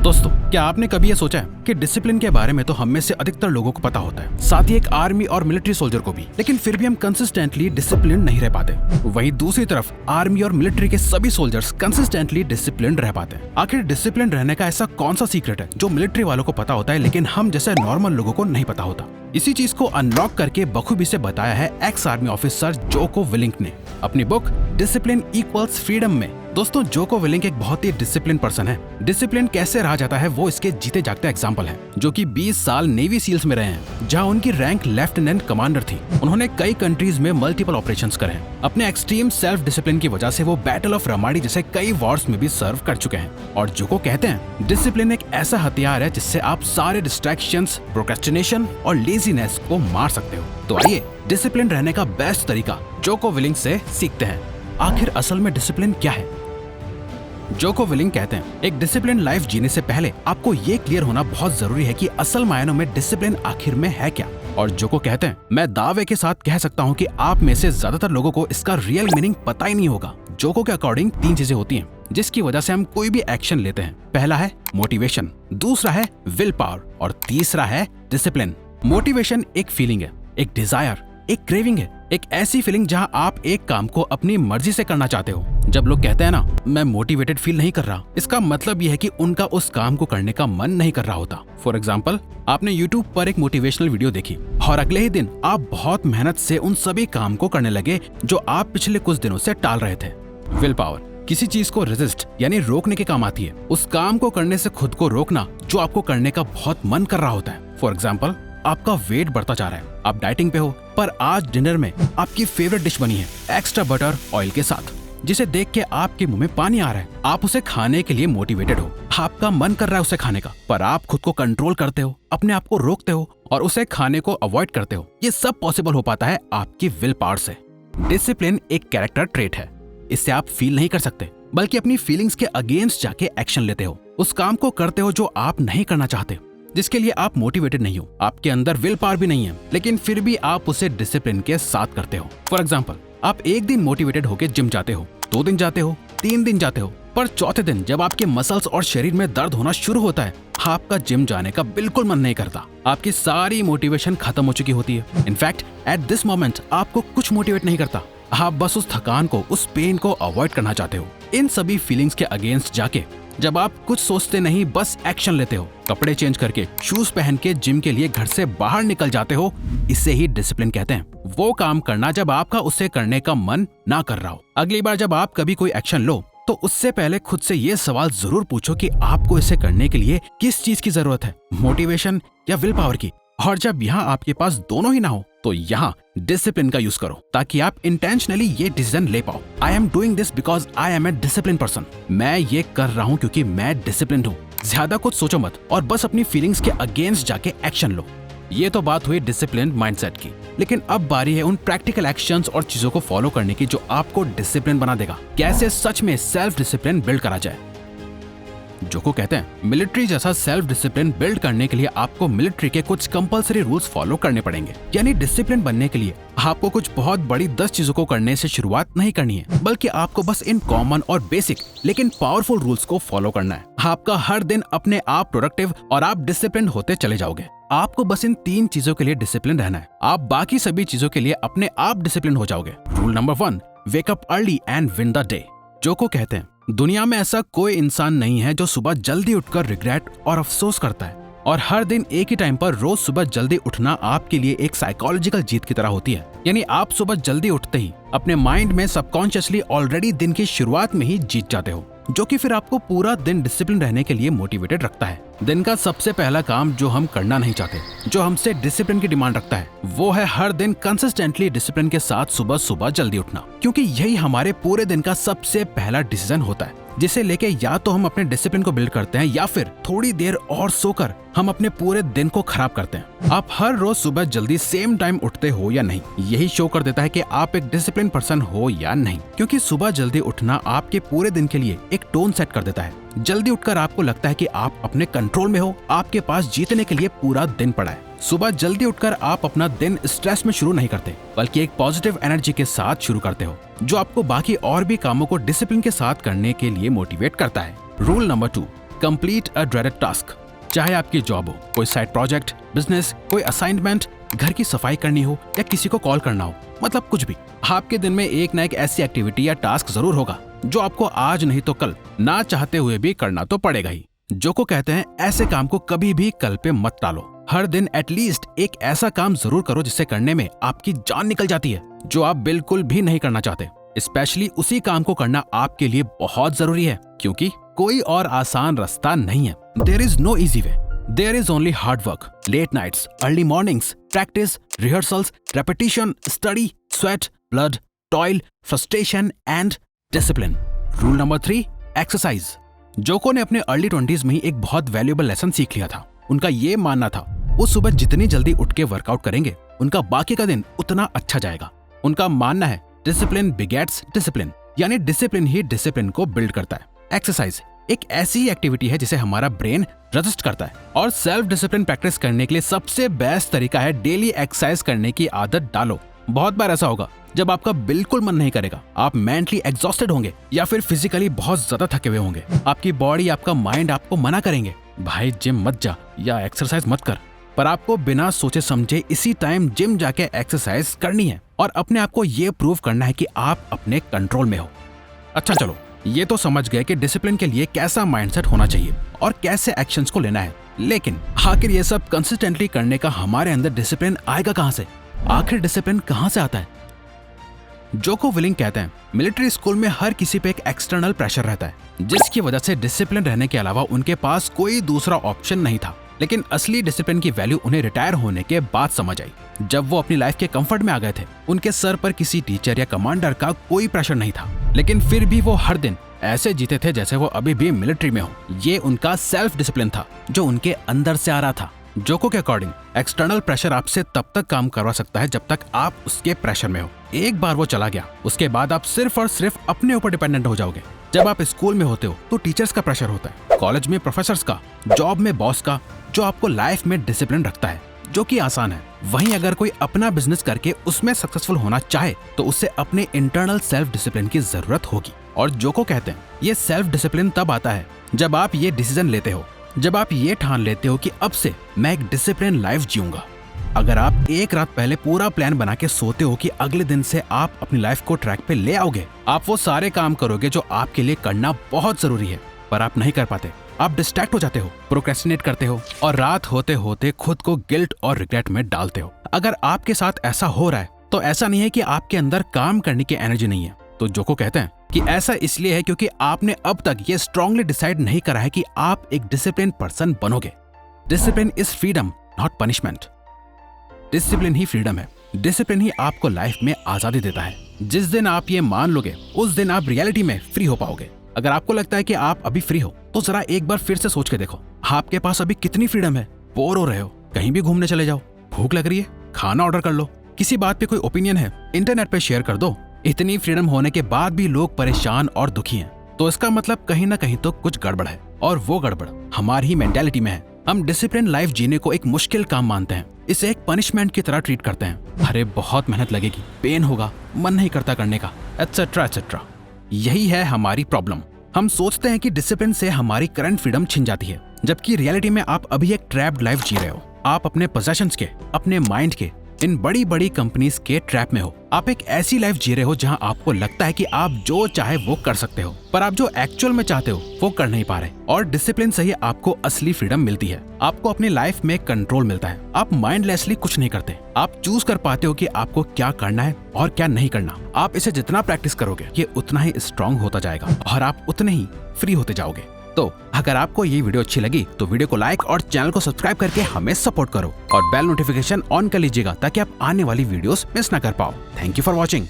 दोस्तों, क्या आपने कभी ये सोचा है कि डिसिप्लिन के बारे में तो हम में से अधिकतर लोगों को पता होता है, साथ ही एक आर्मी और मिलिट्री सोल्जर को भी, लेकिन फिर भी हम कंसिस्टेंटली डिसिप्लिन नहीं रह पाते। वहीं दूसरी तरफ आर्मी और मिलिट्री के सभी सोल्जर्स कंसिस्टेंटली डिसिप्लिन रह पाते हैं। आखिर डिसिप्लिन रहने का ऐसा कौन सा सीक्रेट है जो मिलिट्री वालों को पता होता है लेकिन हम जैसे नॉर्मल लोगों को नहीं पता होता? इसी चीज को अनलॉक करके बखूबी से बताया है एक्स आर्मी ऑफिसर जोको विलिंक ने अपनी बुक डिसिप्लिन इक्वल्स फ्रीडम में। दोस्तों, जोको विलिंक एक बहुत ही डिसिप्लिन पर्सन है। डिसिप्लिन कैसे रहा जाता है वो इसके जीते जागते एग्जाम्पल है, जो कि 20 साल नेवी सील्स में रहे हैं, जहां उनकी रैंक लेफ्टिनेंट कमांडर थी। उन्होंने कई कंट्रीज में मल्टीपल ऑपरेशंस करे हैं। अपने एक्सट्रीम सेल्फ डिसिप्लिन की वजह से वो बैटल ऑफ रमाडी जैसे कई वॉर्स में भी सर्व कर चुके हैं। और जोको कहते हैं डिसिप्लिन एक ऐसा हथियार है जिससे आप सारे डिस्ट्रैक्शंस, प्रोक्रेस्टिनेशन और लेजीनेस को मार सकते हो। तो आइए डिसिप्लिन रहने का बेस्ट तरीका जोको विलिंक से सीखते हैं। आखिर असल में डिसिप्लिन क्या है? जोको विलिंक कहते हैं एक डिसिप्लिन लाइफ जीने से पहले आपको ये क्लियर होना बहुत जरूरी है कि असल मायनों में डिसिप्लिन आखिर में है क्या। और जोको कहते हैं मैं दावे के साथ कह सकता हूँ कि आप में से ज्यादातर लोगों को इसका रियल मीनिंग पता ही नहीं होगा। जोको के अकॉर्डिंग 3 चीजें होती हैं जिसकी वजह से हम कोई भी एक्शन लेते हैं। पहला है मोटिवेशन, दूसरा है विल पावर और तीसरा है डिसिप्लिन। मोटिवेशन एक फीलिंग है, एक डिजायर, एक क्रेविंग है, एक ऐसी फीलिंग जहां आप एक काम को अपनी मर्जी से करना चाहते हो। जब लोग कहते हैं ना मैं मोटिवेटेड फील नहीं कर रहा, इसका मतलब यह है कि उनका उस काम को करने का मन नहीं कर रहा होता। फॉर एग्जाम्पल, आपने यूट्यूब पर एक मोटिवेशनल वीडियो देखी और अगले ही दिन आप बहुत मेहनत से उन सभी काम को करने लगे जो आप पिछले कुछ दिनों से टाल रहे थे। विल पावर किसी चीज को रेजिस्ट यानी रोकने के काम आती है। उस काम को करने से खुद को रोकना जो आपको करने का बहुत मन कर रहा होता है। फॉर एग्जाम्पल, आपका वेट बढ़ता जा रहा है, आप डाइटिंग पे हो, पर आज डिनर में आपकी फेवरेट डिश बनी है एक्स्ट्रा बटर ऑयल के साथ, जिसे देख के आपके मुंह में पानी आ रहा है। आप उसे खाने के लिए मोटिवेटेड हो, आपका मन कर रहा है उसे खाने का, पर आप खुद को कंट्रोल करते हो, अपने आप को रोकते हो और उसे खाने को अवॉइड करते हो। ये सब पॉसिबल हो पाता है आपकी विल पावर से। डिसिप्लिन एक कैरेक्टर ट्रेट है। इससे आप फील नहीं कर सकते, बल्कि अपनी फीलिंग्स के अगेंस्ट जाके एक्शन लेते हो। उस काम को करते हो जो आप नहीं करना चाहते, जिसके लिए आप मोटिवेटेड नहीं हो, आपके अंदर विल पावर भी नहीं है, लेकिन फिर भी आप उसे डिसिप्लिन के साथ करते हो। फॉर एग्जाम्पल, आप एक दिन मोटिवेटेड होकर जिम जाते हो, 2 दिन जाते हो, 3 दिन जाते हो, पर चौथे दिन जब आपके मसल्स और शरीर में दर्द होना शुरू होता है, आपका जिम जाने का बिल्कुल मन नहीं करता। आपकी सारी मोटिवेशन खत्म हो चुकी होती है। इनफैक्ट एट दिस मोमेंट आपको कुछ मोटिवेट नहीं करता, आप बस उस थकान को, उस पेन को अवॉइड करना चाहते हो। इन सभी फीलिंग्स के अगेंस्ट जाके जब आप कुछ सोचते नहीं, बस एक्शन लेते हो, कपड़े चेंज करके, शूज पहन के जिम के लिए घर से बाहर निकल जाते हो, इसे ही डिसिप्लिन कहते हैं। वो काम करना जब आपका उसे करने का मन ना कर रहा हो। अगली बार जब आप कभी कोई एक्शन लो तो उससे पहले खुद से ये सवाल जरूर पूछो कि आपको इसे करने के लिए किस चीज की जरूरत है, मोटिवेशन या विल पावर की। और जब यहाँ आपके पास दोनों ही ना हो तो यहाँ डिसिप्लिन का यूज करो, ताकि आप इंटेंशनली ये डिसीजन ले पाओ। I am doing this because I am a discipline person. मैं ये कर रहा हूँ क्योंकि मैं डिसिप्लिन हूँ। ज्यादा कुछ सोचो मत और बस अपनी फीलिंग्स के अगेंस्ट जाके एक्शन लो। ये तो बात हुई डिसिप्लिन माइंडसेट की, लेकिन अब बारी है उन प्रैक्टिकल एक्शंस और चीजों को फॉलो करने की जो आपको डिसिप्लिन बना देगा। कैसे सच में सेल्फ डिसिप्लिन बिल्ड करा जाए। जोको कहते हैं मिलिट्री जैसा सेल्फ डिसिप्लिन बिल्ड करने के लिए आपको मिलिट्री के कुछ कंपलसरी रूल्स फॉलो करने पड़ेंगे। यानी डिसिप्लिन बनने के लिए आपको कुछ बहुत बड़ी 10 चीजों को करने से शुरुआत नहीं करनी है, बल्कि आपको बस इन कॉमन और बेसिक लेकिन पावरफुल रूल्स को फॉलो करना है। आपका हर दिन अपने आप प्रोडक्टिव और आप डिसिप्लिन होते चले जाओगे। आपको बस इन 3 चीजों के लिए डिसिप्लिन रहना है, आप बाकी सभी चीजों के लिए अपने आप डिसिप्लिन हो जाओगे। Rule number 1, wake up early and win the day. Djoko कहते हैं दुनिया में ऐसा कोई इंसान नहीं है जो सुबह जल्दी उठकर रिग्रेट और अफसोस करता है, और हर दिन एक ही टाइम पर रोज सुबह जल्दी उठना आपके लिए एक साइकोलॉजिकल जीत की तरह होती है। यानी आप सुबह जल्दी उठते ही अपने माइंड में सबकॉन्शियसली ऑलरेडी दिन की शुरुआत में ही जीत जाते हो, जो कि फिर आपको पूरा दिन डिसिप्लिन रहने के लिए मोटिवेटेड रखता है। दिन का सबसे पहला काम जो हम करना नहीं चाहते, जो हमसे डिसिप्लिन की डिमांड रखता है, वो है हर दिन कंसिस्टेंटली डिसिप्लिन के साथ सुबह सुबह जल्दी उठना, क्योंकि यही हमारे पूरे दिन का सबसे पहला डिसीजन होता है, जिसे लेके या तो हम अपने डिसिप्लिन को बिल्ड करते हैं या फिर थोड़ी देर और सोकर हम अपने पूरे दिन को खराब करते हैं। आप हर रोज सुबह जल्दी सेम टाइम उठते हो या नहीं, यही शो कर देता है कि आप एक डिसिप्लिन पर्सन हो या नहीं, क्योंकि सुबह जल्दी उठना आपके पूरे दिन के लिए एक टोन सेट कर देता है। जल्दी उठकर आपको लगता है कि आप अपने कंट्रोल में हो, आपके पास जीतने के लिए पूरा दिन पड़ा है। सुबह जल्दी उठकर आप अपना दिन स्ट्रेस में शुरू नहीं करते, बल्कि एक पॉजिटिव एनर्जी के साथ शुरू करते हो, जो आपको बाकी और भी कामों को डिसिप्लिन के साथ करने के लिए मोटिवेट करता है। रूल नंबर 2, कंप्लीट अ ड्रेडेड टास्क। चाहे आपकी जॉब हो, कोई साइड प्रोजेक्ट, बिजनेस, कोई असाइनमेंट, घर की सफाई करनी हो या किसी को कॉल करना हो, मतलब कुछ भी, आपके दिन में एक ना एक ऐसी एक्टिविटी या टास्क जरूर होगा जो आपको आज नहीं तो कल ना चाहते हुए भी करना तो पड़ेगा ही। जो को कहते हैं ऐसे काम को कभी भी कल पे मत टालो। हर दिन एटलीस्ट एक ऐसा काम जरूर करो जिसे करने में आपकी जान निकल जाती है, जो आप बिल्कुल भी नहीं करना चाहते। स्पेशली उसी काम को करना आपके लिए बहुत जरूरी है, क्योंकि कोई और आसान रास्ता नहीं है। There is no easy way, there is only hard work, late nights, early mornings, practice, rehearsals, repetition, study, sweat, blood, toil, frustration and discipline. Rule number 3, exercise. Djoko ने अपने अर्ली 20s में ही एक बहुत वैल्यूएबल लेसन सीख लिया था। उनका ये मानना था वो सुबह जितनी जल्दी उठ के वर्कआउट करेंगे, उनका बाकी का दिन उतना अच्छा जाएगा। उनका मानना है डिसिप्लिन बिगेट्स डिसिप्लिन, यानी डिसिप्लिन ही डिसिप्लिन को बिल्ड करता है। एक्सरसाइज एक ऐसी एक्टिविटी है जिसे हमारा ब्रेन रजिस्ट करता है, और सेल्फ डिसिप्लिन प्रैक्टिस करने के लिए सबसे बेस्ट तरीका है डेली एक्सरसाइज करने की आदत डालो। बहुत बार ऐसा होगा जब आपका बिल्कुल मन नहीं करेगा, आप मेंटली एग्जॉस्टेड होंगे या फिर फिजिकली बहुत ज्यादा थके हुए होंगे। आपकी बॉडी, आपका माइंड आपको मना करेंगे, भाई जिम मत जा या एक्सरसाइज मत कर, पर आपको बिना सोचे समझे इसी टाइम जिम जाके एक्सरसाइज करनी है और अपने आप को ये प्रूव करना है कि आप अपने कंट्रोल में हो। अच्छा चलो, ये तो समझ गए कि डिसिप्लिन के लिए कैसा माइंडसेट होना चाहिए और कैसे एक्शंस को लेना है, लेकिन आखिर ये सब कंसिस्टेंटली करने का हमारे अंदर डिसिप्लिन आएगा कहां से? आखिर डिसिप्लिन कहां से आता है? जोको विलिंग कहते हैं मिलिट्री स्कूल में हर किसी पे एक एक्सटर्नल प्रेशर रहता है, जिसकी वजह से डिसिप्लिन रहने के अलावा उनके पास कोई दूसरा ऑप्शन नहीं था। लेकिन असली डिसिप्लिन की वैल्यू उन्हें रिटायर होने के बाद समझ आई, जब वो अपनी लाइफ के कंफर्ट में आ गए थे। उनके सर पर किसी टीचर या कमांडर का कोई प्रेशर नहीं था, लेकिन फिर भी वो हर दिन ऐसे जीते थे जैसे वो अभी भी मिलिट्री में हो। ये उनका सेल्फ डिसिप्लिन था जो उनके अंदर से आ रहा था। जोको के अकॉर्डिंग एक्सटर्नल प्रेशर आपसे तब तक काम करवा सकता है जब तक आप उसके प्रेशर में हो। एक बार वो चला गया, उसके बाद आप सिर्फ और सिर्फ अपने ऊपर डिपेंडेंट हो जाओगे। जब आप स्कूल में होते हो तो टीचर्स का प्रेशर होता है, कॉलेज में प्रोफेसर्स का, जॉब में बॉस का, जो आपको लाइफ में डिसिप्लिन रखता है, जो कि आसान है। वहीं अगर कोई अपना बिजनेस करके उसमें सक्सेसफुल होना चाहे तो उसे अपने इंटरनल सेल्फ डिसिप्लिन की जरूरत होगी। और जोको कहते हैं ये सेल्फ डिसिप्लिन तब आता है जब आप ये डिसीजन लेते हो, जब आप ये ठान लेते हो कि अब से मैं एक डिसिप्लिन लाइफ जीऊंगा। अगर आप एक रात पहले पूरा प्लान बना के सोते हो कि अगले दिन से आप अपनी लाइफ को ट्रैक पे ले आओगे, आप वो सारे काम करोगे जो आपके लिए करना बहुत जरूरी है, पर आप नहीं कर पाते। आप डिस्ट्रैक्ट हो जाते हो, प्रोक्रेस्टिनेट करते हो और रात होते होते खुद को गिल्ट और रिग्रेट में डालते हो। अगर आपके साथ ऐसा हो रहा है तो ऐसा नहीं है कि आपके अंदर काम करने की एनर्जी नहीं है। तो जोको कहते हैं कि ऐसा इसलिए है क्योंकि आपने अब तक ये स्ट्रांगली डिसाइड नहीं करा है कि आप एक डिसिप्लिन पर्सन बनोगे। Discipline is freedom, not punishment. Discipline he freedom है, डिसिप्लिन ही आपको लाइफ में आजादी देता है। जिस दिन आप ये मान लोगे उस दिन आप रियलिटी में फ्री हो पाओगे। अगर आपको लगता है कि आप अभी फ्री हो तो जरा एक बार फिर से सोच के देखो, आपके पास अभी कितनी फ्रीडम है। बोर हो रहे हो, कहीं भी घूमने चले जाओ, भूख लग रही है, खाना ऑर्डर कर लो, किसी बात पे कोई ओपिनियन है, इंटरनेट पे शेयर कर दो। इतनी फ्रीडम होने के बाद भी लोग परेशान और दुखी हैं, तो इसका मतलब कहीं ना कहीं तो कुछ गड़बड़ है, और वो गड़बड़ हमारी ही मेंटालिटी में है। हम डिसिप्लिन लाइफ जीने को एक मुश्किल काम मानते हैं, इसे एक पनिशमेंट की तरह ट्रीट करते हैं। अरे बहुत मेहनत लगेगी, पेन होगा, मन नहीं करता करने का, एटसेट्रा एटसेट्रा। यही है हमारी प्रॉब्लम। हम सोचते हैं कि डिसिप्लिन से हमारी करंट फ्रीडम छिन जाती है, जबकि रियलिटी में आप अभी एक ट्रैप्ड लाइफ जी रहे हो। आप अपने पोजेशंस के, अपने माइंड के, इन बड़ी बड़ी कंपनीज के ट्रैप में हो। आप एक ऐसी लाइफ जी रहे हो जहां आपको लगता है कि आप जो चाहे वो कर सकते हो, पर आप जो एक्चुअल में चाहते हो वो कर नहीं पा रहे। और डिसिप्लिन से ही आपको असली फ्रीडम मिलती है, आपको अपनी लाइफ में कंट्रोल मिलता है। आप माइंडलेसली कुछ नहीं करते, आप चूज कर पाते हो कि आपको क्या करना है और क्या नहीं करना। आप इसे जितना प्रैक्टिस करोगे ये उतना ही स्ट्रांग होता जाएगा और आप उतने ही फ्री होते जाओगे। तो अगर आपको ये वीडियो अच्छी लगी तो वीडियो को लाइक और चैनल को सब्सक्राइब करके हमें सपोर्ट करो और बेल नोटिफिकेशन ऑन कर लीजिएगा ताकि आप आने वाली वीडियोस मिस ना कर पाओ। Thank you for watching.